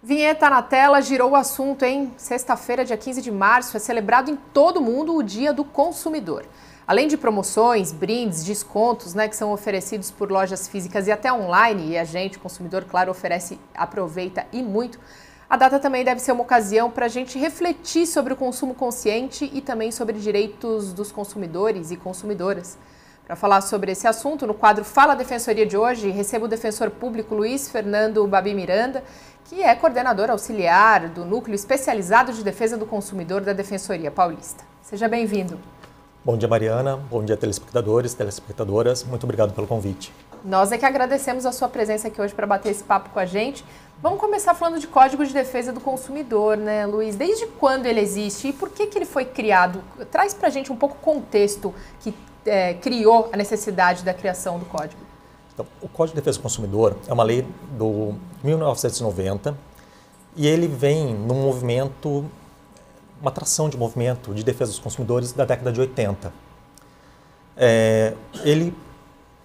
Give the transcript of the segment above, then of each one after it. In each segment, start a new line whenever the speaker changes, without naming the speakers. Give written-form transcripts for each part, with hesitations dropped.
Vinheta na tela girou o assunto, hein? Sexta-feira, dia 15 de março, é celebrado em todo o mundo o Dia do Consumidor. Além de promoções, brindes, descontos, que são oferecidos por lojas físicas e até online, e a gente, o consumidor, claro, oferece, aproveita e muito, a data também deve ser uma ocasião para a gente refletir sobre o consumo consciente e também sobre direitos dos consumidores e consumidoras. Para falar sobre esse assunto, no quadro Fala Defensoria de hoje, recebo o defensor público Luiz Fernando Babi Miranda, que é coordenador auxiliar do Núcleo Especializado de Defesa do Consumidor da Defensoria Paulista. Seja bem-vindo.
Bom dia, Mariana. Bom dia, telespectadores, telespectadoras. Muito obrigado pelo convite.
Nós é que agradecemos a sua presença aqui hoje para bater esse papo com a gente. Vamos começar falando de Código de Defesa do Consumidor, né, Luiz? Desde quando ele existe e por que ele foi criado? Traz para a gente um pouco o contexto que criou a necessidade da criação do Código.
Então, o Código de Defesa do Consumidor é uma lei do 1990 e ele vem num movimento, uma tração de movimento de defesa dos consumidores da década de 80.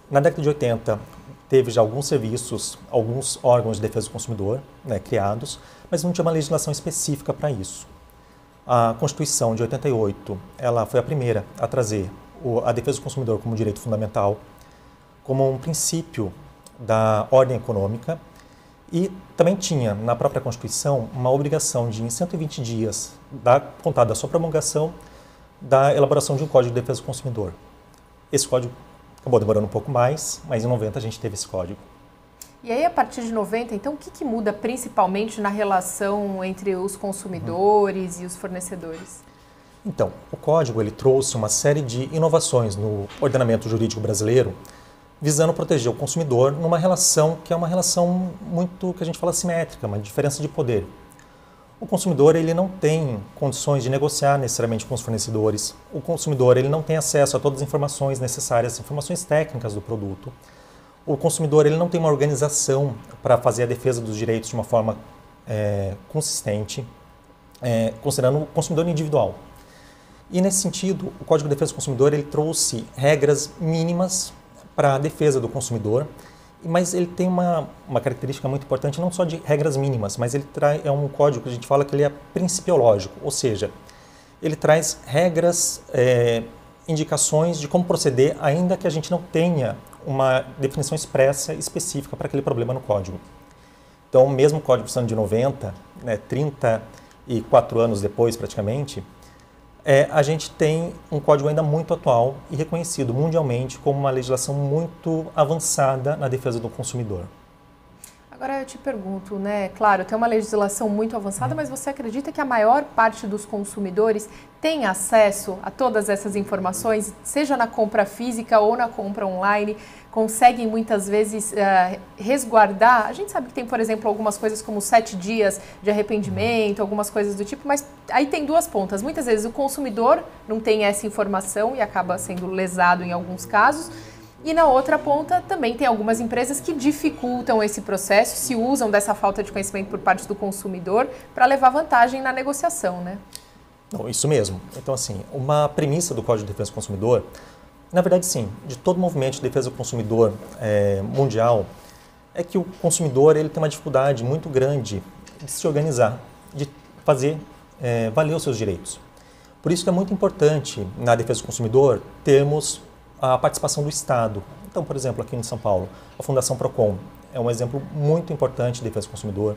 Na década de 80, teve já alguns serviços, alguns órgãos de defesa do consumidor criados, mas não tinha uma legislação específica para isso. A Constituição de 88, ela foi a primeira a trazer a defesa do consumidor como direito fundamental, como um princípio da ordem econômica, e também tinha na própria Constituição uma obrigação de, em 120 dias, contada da sua promulgação, da elaboração de um Código de Defesa do Consumidor. Esse código acabou demorando um pouco mais, mas em 90 a gente teve esse código.
E aí, a partir de 90, então, o que muda principalmente na relação entre os consumidores e os fornecedores?
Então, o código ele trouxe uma série de inovações no ordenamento jurídico brasileiro, visando proteger o consumidor numa relação que é uma relação muito, que a gente fala, simétrica, uma diferença de poder. O consumidor ele não tem condições de negociar necessariamente com os fornecedores. O consumidor ele não tem acesso a todas as informações necessárias, informações técnicas do produto. O consumidor ele não tem uma organização para fazer a defesa dos direitos de uma forma consistente, considerando o consumidor individual. E nesse sentido, o Código de Defesa do Consumidor ele trouxe regras mínimas para a defesa do consumidor, mas ele tem uma característica muito importante, não só de regras mínimas, mas ele é um código que a gente fala que ele é principiológico, ou seja, ele traz regras, indicações de como proceder, ainda que a gente não tenha uma definição expressa específica para aquele problema no código. Então, mesmo o Código sendo de 90, 34 anos depois praticamente, a gente tem um código ainda muito atual e reconhecido mundialmente como uma legislação muito avançada na defesa do consumidor.
Agora eu te pergunto, claro, tem uma legislação muito avançada, mas você acredita que a maior parte dos consumidores tem acesso a todas essas informações, seja na compra física ou na compra online, conseguem muitas vezes resguardar? A gente sabe que tem, por exemplo, algumas coisas como 7 dias de arrependimento, algumas coisas do tipo, mas aí tem duas pontas. Muitas vezes o consumidor não tem essa informação e acaba sendo lesado em alguns casos. E na outra ponta também tem algumas empresas que dificultam esse processo, se usam dessa falta de conhecimento por parte do consumidor para levar vantagem na negociação, né?
Não, isso mesmo. Então, assim, uma premissa do Código de Defesa do Consumidor, na verdade, sim, de todo movimento de defesa do consumidor mundial, é que o consumidor ele tem uma dificuldade muito grande de se organizar, de fazer valer os seus direitos. Por isso que é muito importante, na defesa do consumidor, termos a participação do Estado. Então, por exemplo, aqui em São Paulo, a Fundação Procon é um exemplo muito importante de defesa do consumidor,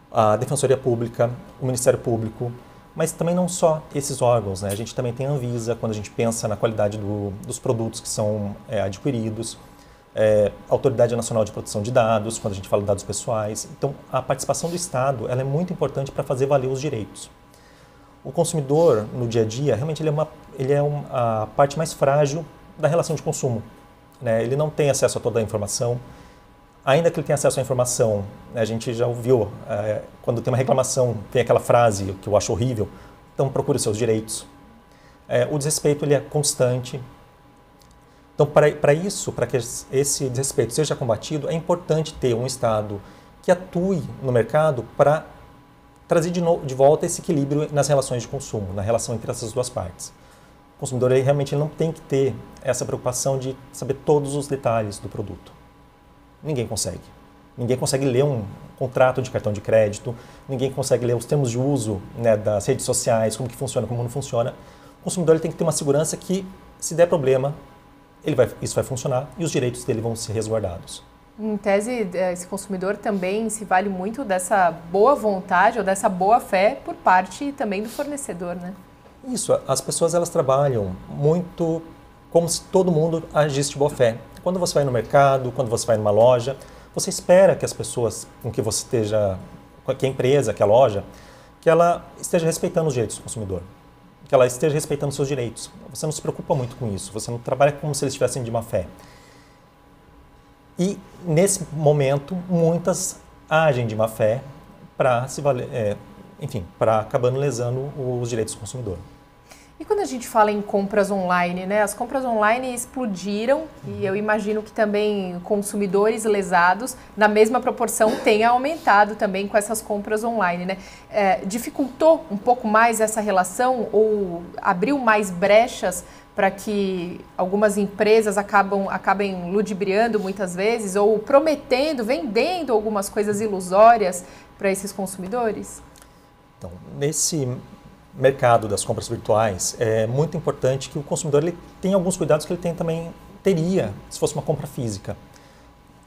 a Defensoria Pública, o Ministério Público, mas também não só esses órgãos, A gente também tem a Anvisa, quando a gente pensa na qualidade dos produtos que são adquiridos, a Autoridade Nacional de Proteção de Dados, quando a gente fala de dados pessoais. Então, a participação do Estado ela é muito importante para fazer valer os direitos. O consumidor, no dia a dia, realmente ele é a parte mais frágil da relação de consumo. Ele não tem acesso a toda a informação. Ainda que ele tenha acesso à informação, a gente já ouviu, quando tem uma reclamação, tem aquela frase que eu acho horrível, então procure os seus direitos. O desrespeito ele é constante. Então, para isso, para que esse desrespeito seja combatido, é importante ter um Estado que atue no mercado para trazer de volta esse equilíbrio nas relações de consumo, na relação entre essas duas partes. O consumidor realmente não tem que ter essa preocupação de saber todos os detalhes do produto. Ninguém consegue. Ninguém consegue ler contrato de cartão de crédito, ninguém consegue ler os termos de uso, né, das redes sociais, como que funciona, como não funciona. O consumidor ele tem que ter uma segurança que, se der problema, isso vai funcionar e os direitos dele vão ser resguardados.
Em tese, esse consumidor também se vale muito dessa boa vontade ou dessa boa fé por parte também do fornecedor, né?
Isso, as pessoas elas trabalham muito como se todo mundo agisse de boa fé. Quando você vai no mercado, quando você vai numa loja, você espera que as pessoas com que você esteja, que a empresa, que a loja, que ela esteja respeitando os direitos do consumidor, que ela esteja respeitando os seus direitos. Você não se preocupa muito com isso, você não trabalha como se eles estivessem de má fé. E, nesse momento, muitas agem de má fé para se valer, para acabando lesando os direitos do consumidor.
E quando a gente fala em compras online, né? As compras online explodiram e eu imagino que também consumidores lesados, na mesma proporção, tenha aumentado também com essas compras online, né? Dificultou um pouco mais essa relação ou abriu mais brechas para que algumas empresas acabem ludibriando muitas vezes ou prometendo, vendendo algumas coisas ilusórias para esses consumidores?
Então, nesse mercado das compras virtuais, é muito importante que o consumidor ele tenha alguns cuidados que ele teria se fosse uma compra física.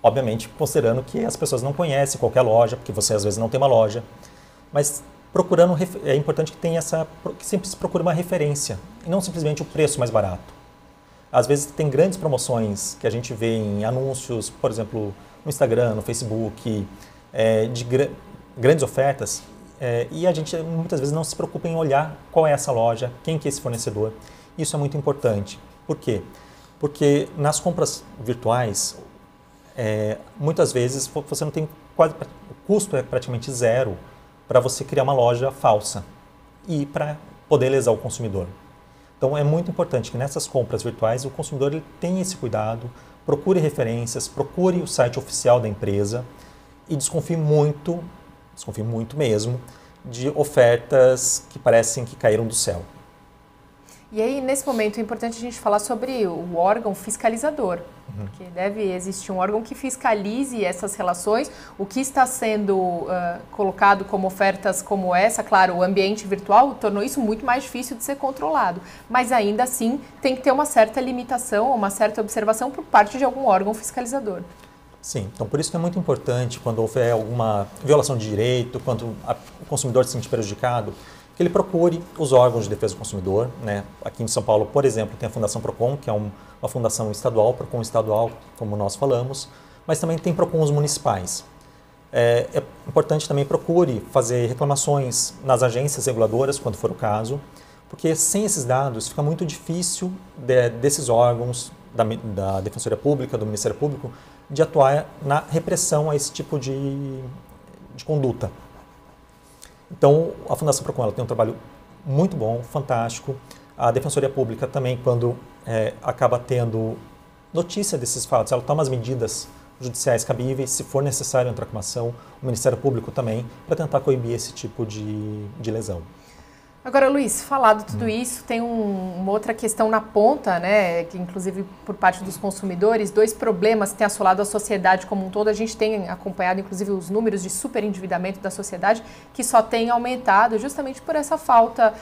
Obviamente, considerando que as pessoas não conhecem qualquer loja, porque você às vezes não tem uma loja, mas é importante que sempre se procure uma referência e não simplesmente o preço mais barato. Às vezes tem grandes promoções que a gente vê em anúncios, por exemplo, no Instagram, no Facebook, de grandes ofertas, e a gente muitas vezes não se preocupa em olhar qual é essa loja, quem que é esse fornecedor. Isso é muito importante. Por quê? Porque nas compras virtuais, muitas vezes você não tem o custo é praticamente zero para você criar uma loja falsa e para poder lesar o consumidor. Então é muito importante que nessas compras virtuais o consumidor ele tenha esse cuidado, procure referências, procure o site oficial da empresa e desconfie muito mesmo, de ofertas que parecem que caíram do céu.
E aí, nesse momento, é importante a gente falar sobre o órgão fiscalizador, porque deve existir um órgão que fiscalize essas relações, o que está sendo colocado como ofertas como essa. Claro, o ambiente virtual tornou isso muito mais difícil de ser controlado, mas ainda assim tem que ter uma certa limitação, uma certa observação por parte de algum órgão fiscalizador.
Sim, então por isso que é muito importante quando houver alguma violação de direito, quando o consumidor se sentir prejudicado, que ele procure os órgãos de defesa do consumidor, né? Aqui em São Paulo, por exemplo, tem a Fundação Procon, que é uma fundação estadual, Procon estadual, como nós falamos, mas também tem Procons municipais. É importante também procure fazer reclamações nas agências reguladoras, quando for o caso, porque sem esses dados fica muito difícil desses órgãos, da Defensoria Pública, do Ministério Público, de atuar na repressão a esse tipo de conduta. Então, a Fundação Procon ela tem um trabalho muito bom, fantástico. A Defensoria Pública também, quando acaba tendo notícia desses fatos, ela toma as medidas judiciais cabíveis, se for necessário entrar com uma ação, o Ministério Público também, para tentar coibir esse tipo de lesão.
Agora, Luiz, falado tudo isso, tem uma outra questão na ponta, né, que inclusive por parte dos consumidores, dois problemas que têm assolado a sociedade como um todo. A gente tem acompanhado, inclusive, os números de superendividamento da sociedade, que só tem aumentado justamente por essa falta,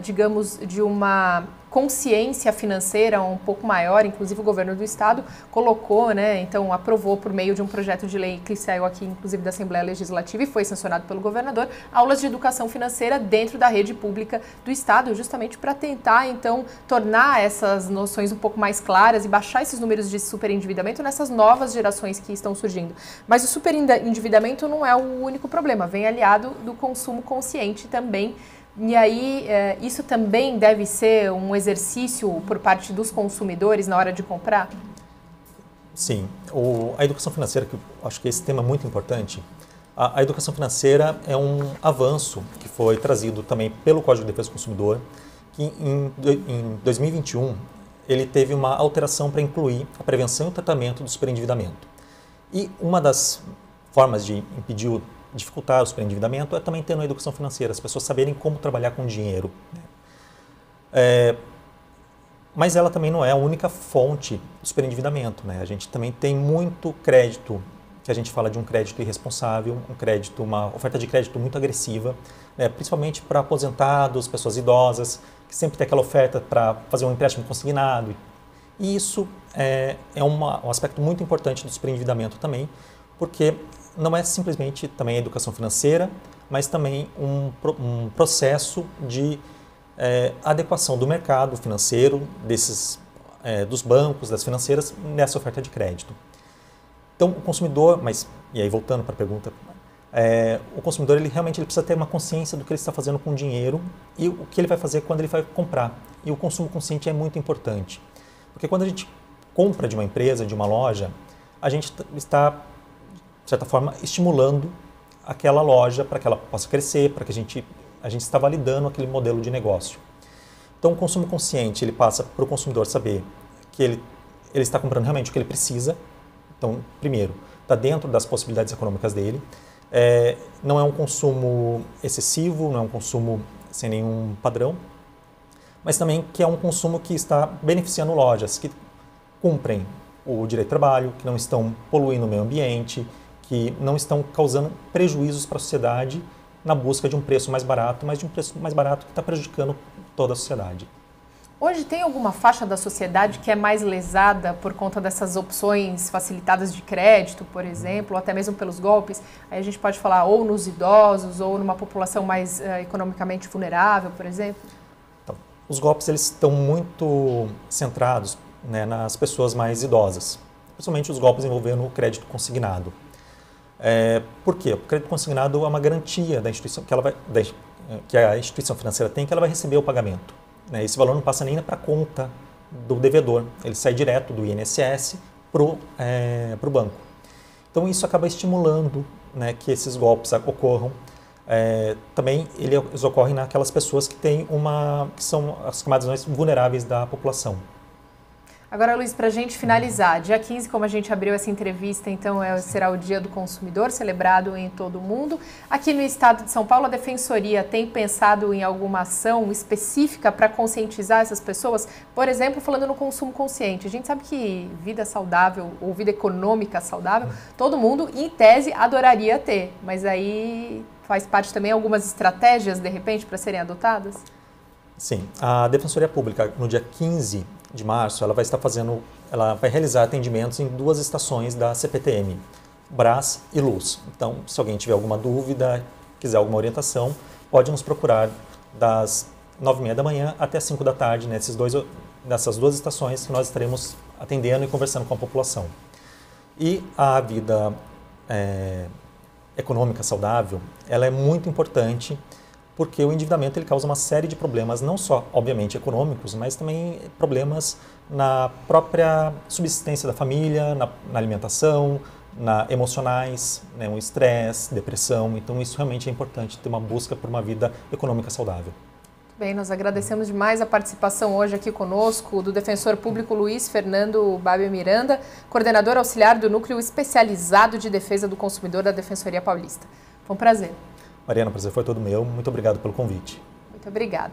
digamos, de uma consciência financeira um pouco maior. Inclusive o governo do estado colocou, né, então aprovou por meio de um projeto de lei que saiu aqui, inclusive da Assembleia Legislativa e foi sancionado pelo governador, aulas de educação financeira dentro da rede pública do estado, justamente para tentar então tornar essas noções um pouco mais claras e baixar esses números de superendividamento nessas novas gerações que estão surgindo. Mas o superendividamento não é o único problema, vem aliado do consumo consciente também. E aí, isso também deve ser um exercício por parte dos consumidores na hora de comprar?
Sim. A educação financeira, que eu acho que esse tema é muito importante, a educação financeira é um avanço que foi trazido também pelo Código de Defesa do Consumidor, que em 2021 ele teve uma alteração para incluir a prevenção e o tratamento do superendividamento. E uma das formas de dificultar o superendividamento é também ter uma educação financeira, as pessoas saberem como trabalhar com dinheiro. Mas ela também não é a única fonte do superendividamento, né? A gente também tem muito crédito que a gente fala de um crédito irresponsável, uma oferta de crédito muito agressiva, né, principalmente para aposentados, pessoas idosas, que sempre tem aquela oferta para fazer um empréstimo consignado. E isso é um aspecto muito importante do superendividamento também, porque não é simplesmente também a educação financeira, mas também um processo de adequação do mercado financeiro, dos bancos, das financeiras, nessa oferta de crédito. Então, o consumidor, e aí voltando para a pergunta, o consumidor ele realmente precisa ter uma consciência do que ele está fazendo com o dinheiro e o que ele vai fazer quando ele vai comprar. E o consumo consciente é muito importante, porque quando a gente compra de uma empresa, de uma loja, a gente está, de certa forma, estimulando aquela loja para que ela possa crescer, para que a gente está validando aquele modelo de negócio. Então, o consumo consciente ele passa para o consumidor saber que ele está comprando realmente o que ele precisa. Então, primeiro, está dentro das possibilidades econômicas dele. Não é um consumo excessivo, não é um consumo sem nenhum padrão, mas também que é um consumo que está beneficiando lojas que cumprem o direito de trabalho, que não estão poluindo o meio ambiente, que não estão causando prejuízos para a sociedade na busca de um preço mais barato, mas de um preço mais barato que está prejudicando toda a sociedade.
Hoje tem alguma faixa da sociedade que é mais lesada por conta dessas opções facilitadas de crédito, por exemplo, ou até mesmo pelos golpes? Aí a gente pode falar ou nos idosos ou numa população mais economicamente vulnerável, por exemplo?
Então, os golpes eles estão muito centrados, né, nas pessoas mais idosas, principalmente os golpes envolvendo o crédito consignado. Por quê? O crédito consignado é uma garantia da instituição que a instituição financeira tem que ela vai receber o pagamento. Esse valor não passa nem para a conta do devedor, ele sai direto do INSS para o banco. Então isso acaba estimulando, né, que esses golpes ocorram. Também eles ocorrem naquelas pessoas que são as camadas mais vulneráveis da população.
Agora, Luiz, para a gente finalizar, dia 15, como a gente abriu essa entrevista, então será o Dia do Consumidor, celebrado em todo o mundo. Aqui no estado de São Paulo, a Defensoria tem pensado em alguma ação específica para conscientizar essas pessoas? Por exemplo, falando no consumo consciente. A gente sabe que vida saudável ou vida econômica saudável, todo mundo, em tese, adoraria ter. Mas aí faz parte também algumas estratégias, de repente, para serem adotadas?
Sim, a Defensoria Pública, no dia 15 de março, ela vai realizar atendimentos em 2 estações da CPTM, Brás e Luz. Então, se alguém tiver alguma dúvida, quiser alguma orientação, pode nos procurar das 9h30 da manhã até 5 da tarde, nessas 2 estações que nós estaremos atendendo e conversando com a população. E a vida econômica saudável, ela é muito importante, porque o endividamento ele causa uma série de problemas, não só, obviamente, econômicos, mas também problemas na própria subsistência da família, na alimentação, emocionais, né, um estresse, depressão. Então, isso realmente é importante, ter uma busca por uma vida econômica saudável.
Bem, nós agradecemos demais a participação hoje aqui conosco do Defensor Público Luiz Fernando Babi Miranda, coordenador auxiliar do Núcleo Especializado de Defesa do Consumidor da Defensoria Paulista. Foi um prazer.
Mariana, o prazer foi todo meu. Muito obrigado pelo convite.
Muito obrigada.